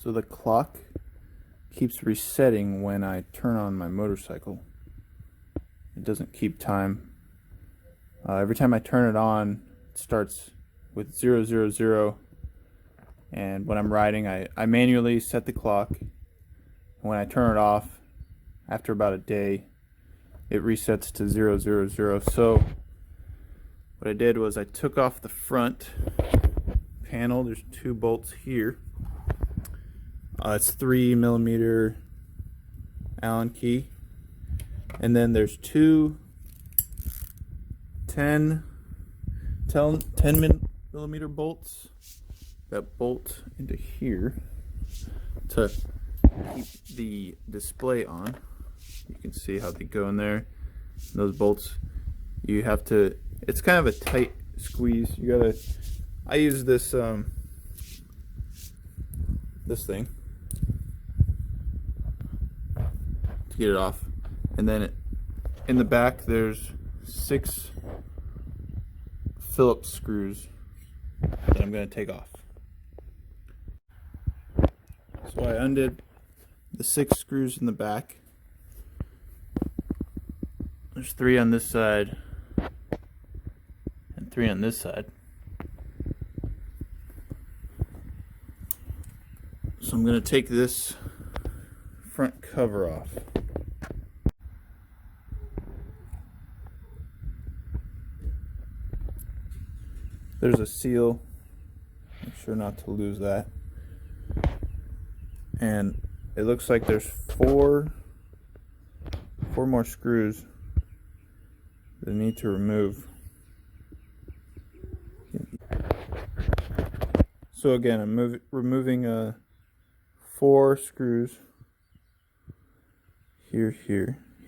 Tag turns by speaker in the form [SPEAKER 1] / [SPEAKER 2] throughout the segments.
[SPEAKER 1] So the clock keeps resetting when I turn on my motorcycle. It doesn't keep time. Every time I turn it on, it starts with 000, and when I'm riding, I manually set the clock. When I turn it off, after about a day, it resets to 000. So what I did was I took off the front panel. There's two bolts here. It's 3mm Allen key, and then there's two 10mm bolts that bolt into here to keep the display on. You can see how they go in there. Those bolts, you have to, it's kind of a tight squeeze. You gotta, I use this this thing to get it off, and then in the back there's 6 Phillips screws that I'm going to take off. So I undid the 6 screws in the back. There's 3 on this side and 3 on this side. So I'm going to take this front cover off. There's a seal. Make sure not to lose that. And it looks like there's four more screws that I need to remove. So again, I'm removing 4 screws. Here,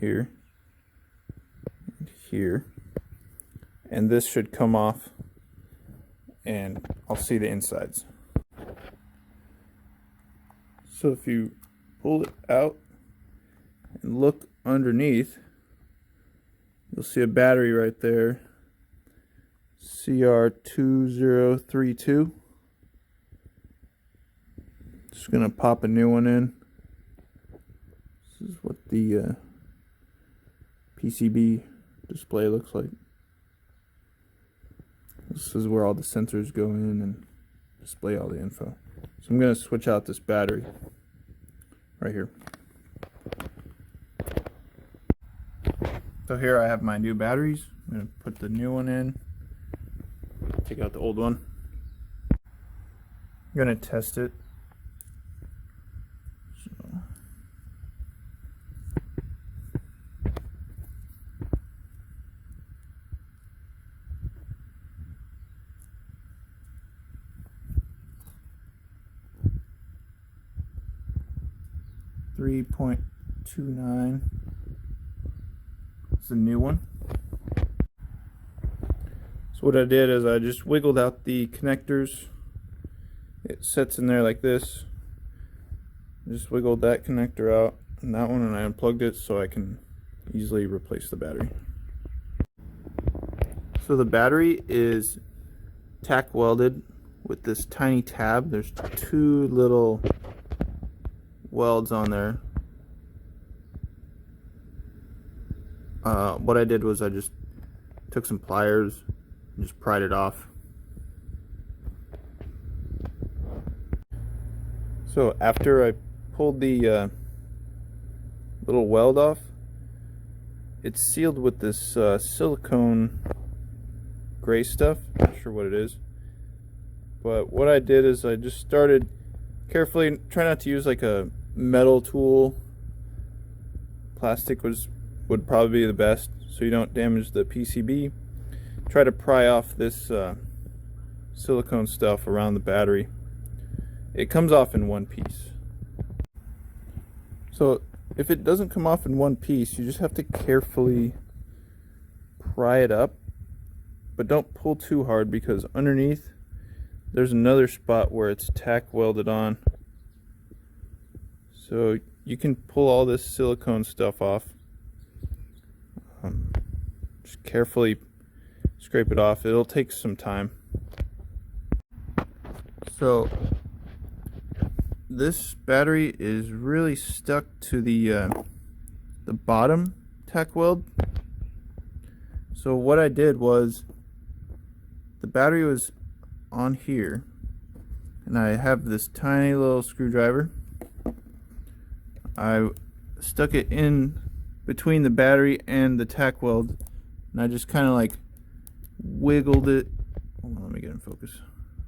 [SPEAKER 1] and here. And this should come off, and I'll see the insides. So if you pull it out and look underneath, you'll see a battery right there, CR2032. Just gonna pop a new one in. This is what the PCB display looks like. This is where all the sensors go in and display all the info. So I'm going to switch out this battery right here. So here I have my new batteries. I'm going to put the new one in, take out the old one. I'm going to test it. 3.29. It's the new one. So what I did is I just wiggled out the connectors. It sits in there like this. Just wiggled that connector out and that one, and I unplugged it so I can easily replace the battery. So the battery is tack welded with this tiny tab. There's 2 little welds on there. What I did was I just took some pliers and just pried it off. So after I pulled the little weld off, it's sealed with this silicone gray stuff. Not sure what it is, but what I did is I just started carefully, try not to use like a metal tool. Plastic would probably be the best so you don't damage the PCB. Try to pry off this silicone stuff around the battery. It comes off in one piece. So if it doesn't come off in one piece, you just have to carefully pry it up, but don't pull too hard, because underneath there's another spot where it's tack welded on. So you can pull all this silicone stuff off. Just carefully scrape it off. It'll take some time. So this battery is really stuck to the bottom tack weld. So what I did was, the battery was on here, and I have this tiny little screwdriver. I stuck it in between the battery and the tack weld, and I just kind of like wiggled it. Hold on, let me get in focus.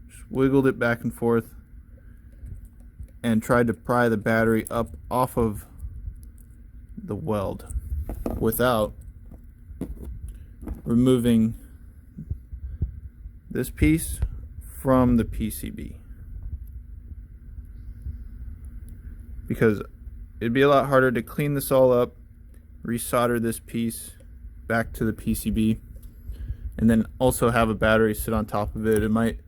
[SPEAKER 1] Just wiggled it back and forth and tried to pry the battery up off of the weld without removing this piece from the PCB, because it'd be a lot harder to clean this all up, resolder this piece back to the PCB, and then also have a battery sit on top of it. It might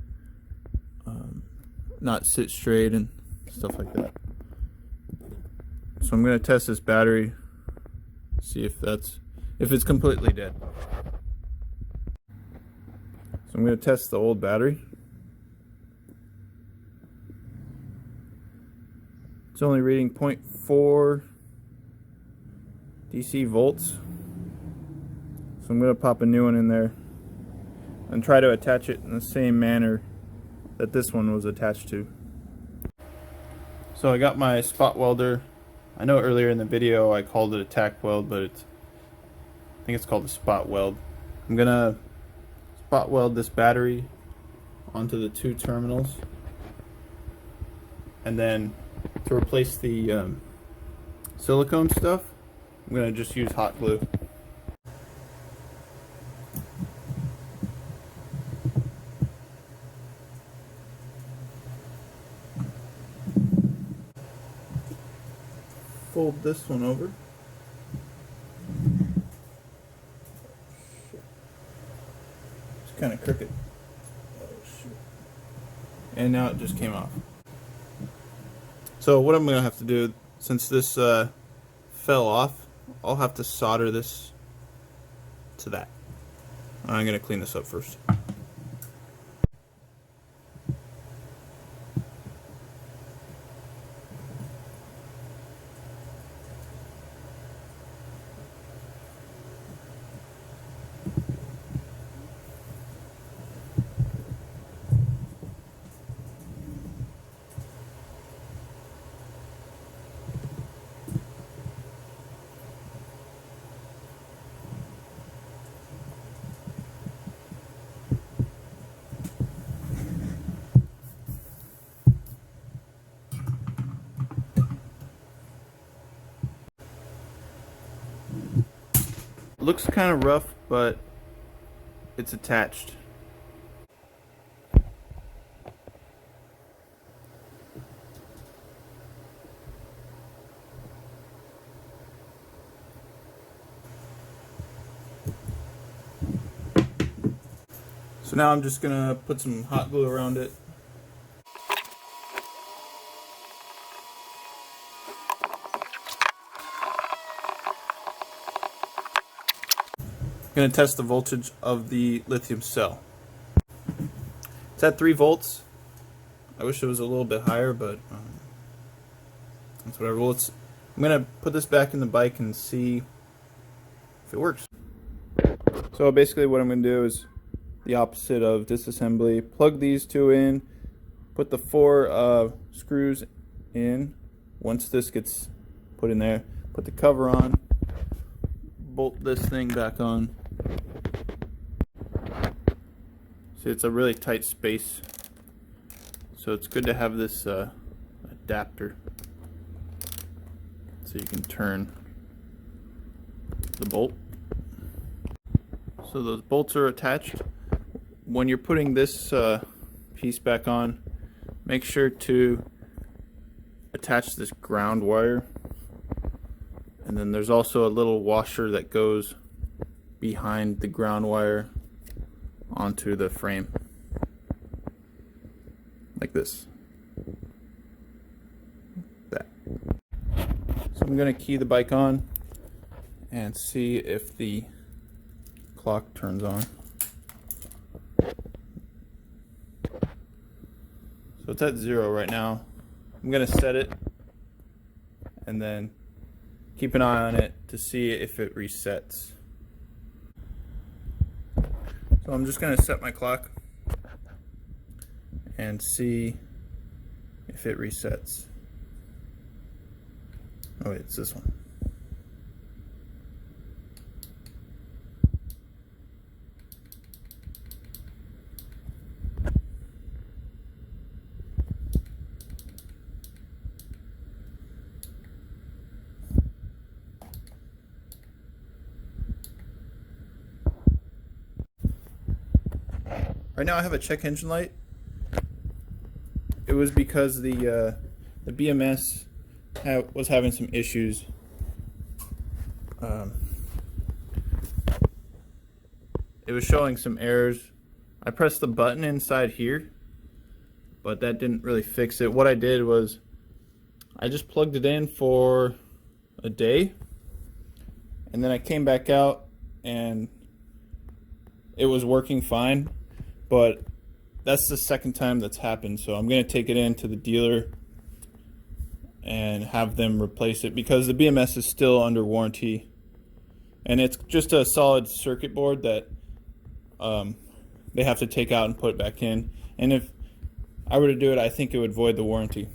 [SPEAKER 1] not sit straight and stuff like that. So I'm going to test this battery, see if it's completely dead. So I'm going to test the old battery. It's only reading 0.4 DC volts. So I'm going to pop a new one in there and try to attach it in the same manner that this one was attached to. So I got my spot welder. I know earlier in the video I called it a tack weld, but I think it's called a spot weld. I'm going to spot weld this battery onto the two terminals, and then to replace the silicone stuff, I'm going to just use hot glue. Fold this one over. It's kind of crooked. Oh, shoot. And now it just came off. So what I'm going to have to do, since this fell off, I'll have to solder this to that. I'm going to clean this up first. Looks kind of rough, but it's attached. So now I'm just gonna put some hot glue around it. Going to test the voltage of the lithium cell. It's at 3 volts. I wish it was a little bit higher, but that's whatever. Well, I'm going to put this back in the bike and see if it works. So basically what I'm going to do is the opposite of disassembly. Plug these two in, put the 4 screws in. Once this gets put in there, put the cover on, bolt this thing back on. See, it's a really tight space, so it's good to have this adapter so you can turn the bolt. So those bolts are attached. When you're putting this piece back on, make sure to attach this ground wire, and then there's also a little washer that goes behind the ground wire onto the frame, like this. That. So I'm going to key the bike on and see if the clock turns on. So it's at 0 right now. I'm I'm gonna set it and then keep an eye on it to see if it resets. So I'm just gonna set my clock and see if it resets. Oh wait, it's this one. Right now I have a check engine light. It was because the BMS was having some issues. It was showing some errors. I pressed the button inside here, but that didn't really fix it. What I did was I just plugged it in for a day, and then I came back out and it was working fine. But that's the second time that's happened, so I'm going to take it in to the dealer and have them replace it because the BMS is still under warranty, and it's just a solid circuit board that they have to take out and put back in. And if I were to do it, I think it would void the warranty.